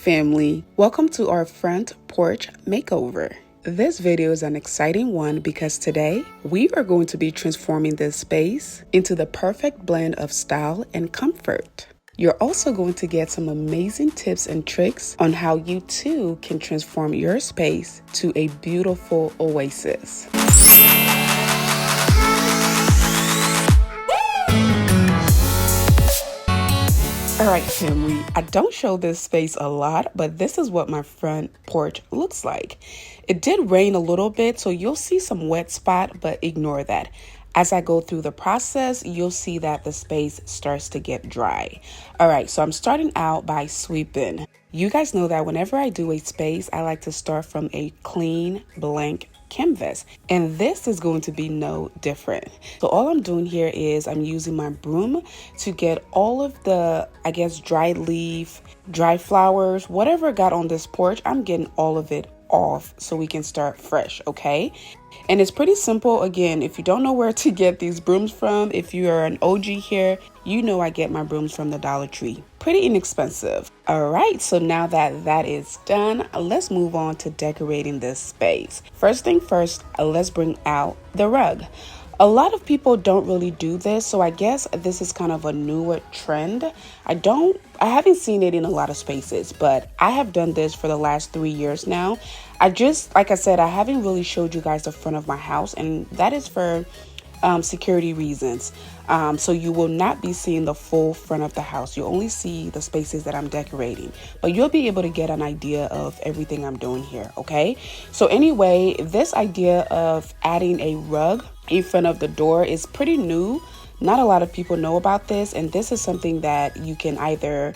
family, welcome to our front porch makeover. This video is an exciting one because today we are going to be transforming this space into the perfect blend of style and comfort. You're also going to get some amazing tips and tricks on how you too can transform your space to a beautiful oasis. Alright family, I don't show this space a lot, but this is what my front porch looks like. It did rain a little bit, so you'll see some wet spot, but ignore that. As I go through the process, you'll see that the space starts to get dry. Alright, so I'm starting out by sweeping. You guys know that whenever I do a space, I like to start from a clean, blank canvas, and this is going to be no different. So all I'm doing here is I'm using my broom to get all of the, dried leaf, dry flowers, whatever got on this porch, I'm getting all of it off so we can start fresh, okay? And it's pretty simple. Again, if you don't know where to get these brooms from, if you are an OG here, you know I get my brooms from the Dollar Tree. Pretty inexpensive. All right, so now that that is done, let's move on to decorating this space. First thing first, let's bring out the rug. A lot of people don't really do this, so I guess this is kind of a newer trend. I haven't seen it in a lot of spaces, but I have done this for the last 3 years now. Like I said, I haven't really showed you guys the front of my house, and that is for security reasons. So you will not be seeing the full front of the house. You only see the spaces that I'm decorating, but you'll be able to get an idea of everything I'm doing here, okay? So anyway, this idea of adding a rug in front of the door is pretty new. Not a lot of people know about this, and this is something that you can either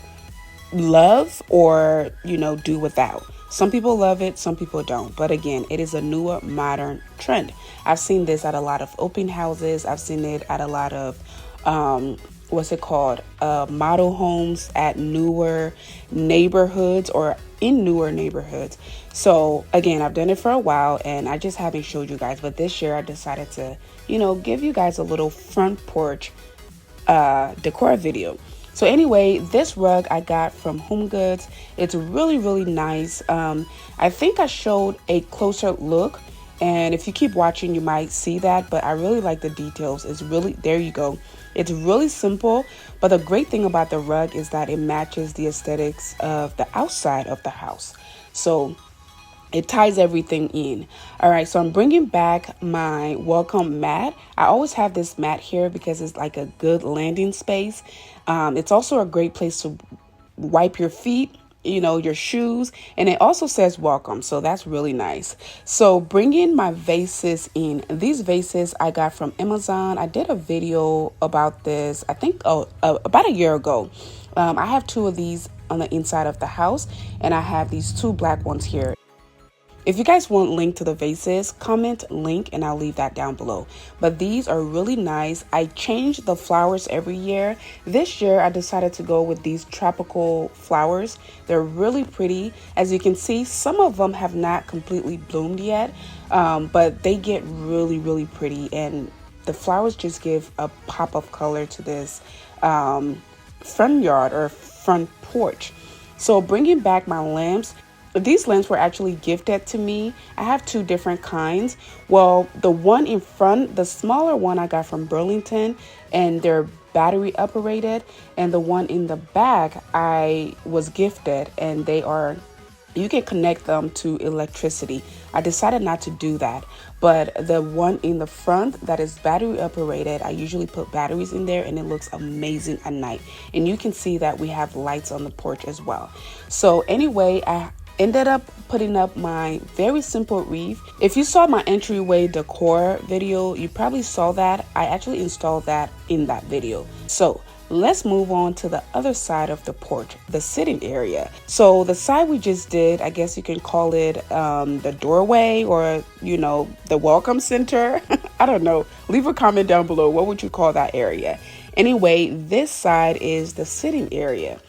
love or, do without. Some people love it, some people don't. But again, it is a newer, modern trend. I've seen this at a lot of open houses. I've seen it at a lot of, model homes at newer neighborhoods or in newer neighborhoods. So again, I've done it for a while and I just haven't showed you guys. But this year I decided to, give you guys a little front porch decor video. So anyway, this rug I got from Home Goods. It's really, really nice. I think I showed a closer look, and if you keep watching, you might see that, but I really like the details. There you go. It's really simple, but the great thing about the rug is that it matches the aesthetics of the outside of the house. So it ties everything in. All right, so I'm bringing back my welcome mat. I always have this mat here because it's like a good landing space. It's also a great place to wipe your feet, your shoes, and it also says welcome, so that's really nice. So bringing my vases in. These vases I got from Amazon. I did a video about this, I think, about a year ago. I have 2 of these on the inside of the house, and I have these 2 black ones here. If you guys want link to the vases, comment link and I'll leave that down below. But these are really nice. I change the flowers every year. This year I decided to go with these tropical flowers. They're really pretty. As you can see, some of them have not completely bloomed yet, but they get really, really pretty. And the flowers just give a pop of color to this front yard or front porch. So bringing back my lamps. These lamps were actually gifted to me. I have 2 different kinds. Well, the one in front, the smaller one I got from Burlington, and they're battery operated. And the one in the back I was gifted, and you can connect them to electricity. I decided not to do that. But the one in the front that is battery operated, I usually put batteries in there and it looks amazing at night. And you can see that we have lights on the porch as well. So anyway, I ended up putting up my very simple wreath. If you saw my entryway decor video, you probably saw that. I actually installed that in that video. So let's move on to the other side of the porch, the sitting area. So the side we just did, I guess you can call it the doorway or, the welcome center. I don't know. Leave a comment down below. What would you call that area? Anyway, this side is the sitting area.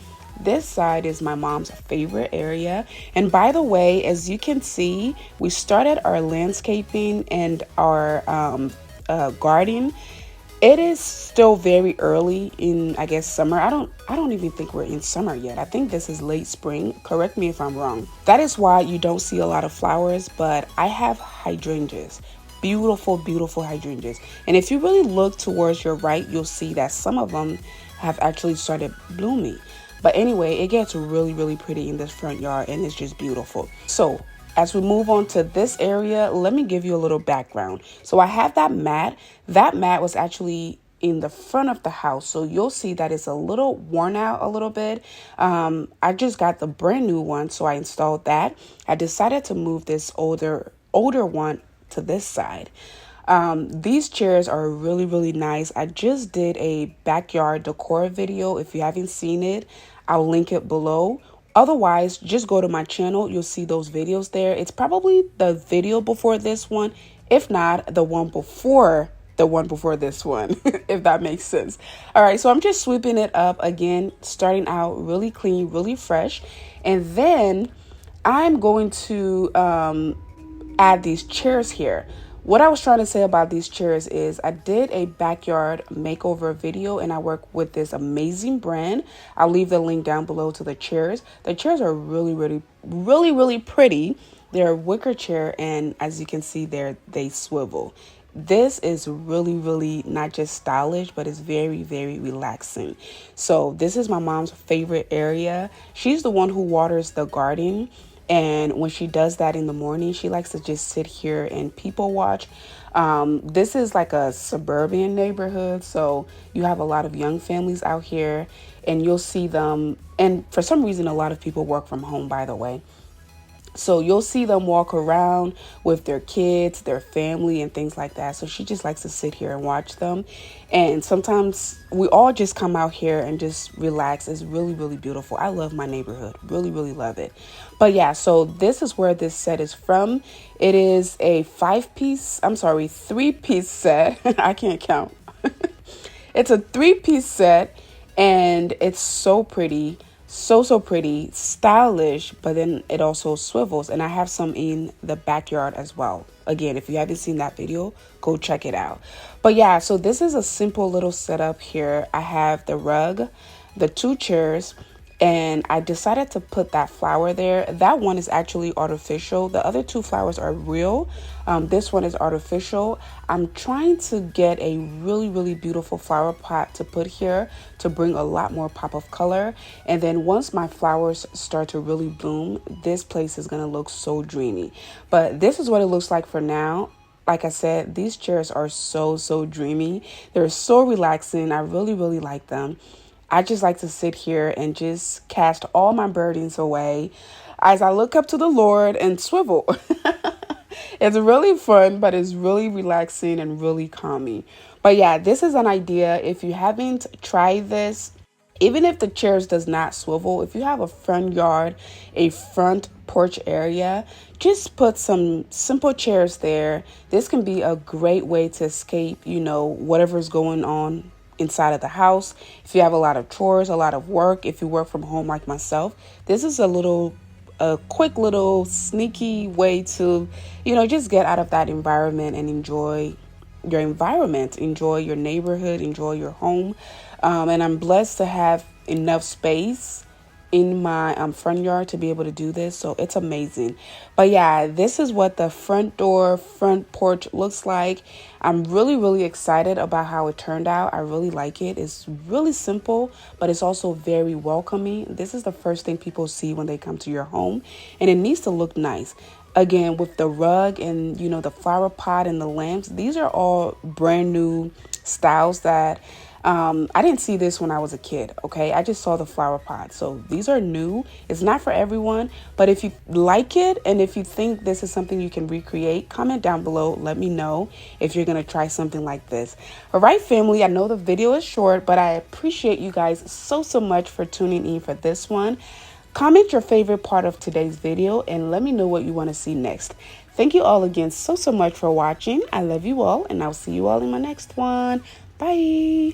This side is my mom's favorite area. And by the way, as you can see, we started our landscaping and our garden It is still very early in, I guess, summer. I don't even think we're in summer yet. I think this is late spring. Correct me if I'm wrong. That is why you don't see a lot of flowers, but I have hydrangeas. Beautiful, beautiful hydrangeas. And if you really look towards your right, you'll see that some of them have actually started blooming. But anyway, it gets really, really pretty in this front yard, and it's just beautiful. So as we move on to this area, let me give you a little background. So I have that mat. That mat was actually in the front of the house. So you'll see that it's a little worn out a little bit. I just got the brand new one, so I installed that. I decided to move this older one to this side. These chairs are really, really nice. I just did a backyard decor video. If you haven't seen it, I'll link it below. Otherwise, just go to my channel. You'll see those videos there. It's probably the video before this one, if not the one before this one, if that makes sense. All right, so I'm just sweeping it up again, starting out really clean, really fresh. And then I'm going to add these chairs here. What I was trying to say about these chairs is I did a backyard makeover video and I work with this amazing brand. I'll leave the link down below to the chairs. The chairs are really, really, really, really pretty. They're a wicker chair, and as you can see there, they swivel. This is really, really not just stylish, but it's very, very relaxing. So this is my mom's favorite area. She's the one who waters the garden. And when she does that in the morning, she likes to just sit here and people watch. This is like a suburban neighborhood, so you have a lot of young families out here, and you'll see them. And for some reason, a lot of people work from home, by the way. So you'll see them walk around with their kids, their family, and things like that. So she just likes to sit here and watch them. And sometimes we all just come out here and just relax. It's really, really beautiful. I love my neighborhood. Really, really love it. But yeah, so this is where this set is from. It is a 3-piece set. I can't count. It's a 3-piece set, and it's so pretty. So pretty, stylish, but then it also swivels. And I have some in the backyard as well. Again, if you haven't seen that video, go check it out. But yeah, so this is a simple little setup here. I have the rug, the 2 chairs, and I decided to put that flower there. That one is actually artificial. The other 2 flowers are real. This one is artificial. I'm trying to get a really, really beautiful flower pot to put here to bring a lot more pop of color. And then once my flowers start to really bloom, this place is going to look so dreamy. But this is what it looks like for now. Like I said, these chairs are so dreamy. They're so relaxing. I really, really like them. I just like to sit here and just cast all my burdens away as I look up to the Lord and swivel. It's really fun, but it's really relaxing and really calming. But yeah, this is an idea. If you haven't tried this, even if the chairs does not swivel, if you have a front yard, a front porch area, just put some simple chairs there. This can be a great way to escape, whatever's going on inside of the house. If you have a lot of chores, a lot of work, if you work from home like myself, this is a quick little sneaky way to, just get out of that environment and enjoy your environment, enjoy your neighborhood, enjoy your home. And I'm blessed to have enough space in my front yard to be able to do this. So it's amazing. But yeah, this is what the front porch looks like. I'm really, really excited about how it turned out. I really like it. It's really simple, but it's also very welcoming. This is the first thing people see when they come to your home, and it needs to look nice. Again, with the rug and, the flower pot and the lamps, these are all brand new styles that I didn't see this when I was a kid, okay? I just saw the flower pot. So these are new. It's not for everyone, but if you like it and if you think this is something you can recreate, comment down below. Let me know if you're going to try something like this. All right, family, I know the video is short, but I appreciate you guys so much for tuning in for this one. Comment your favorite part of today's video and let me know what you want to see next. Thank you all again so much for watching. I love you all, and I'll see you all in my next one. Bye.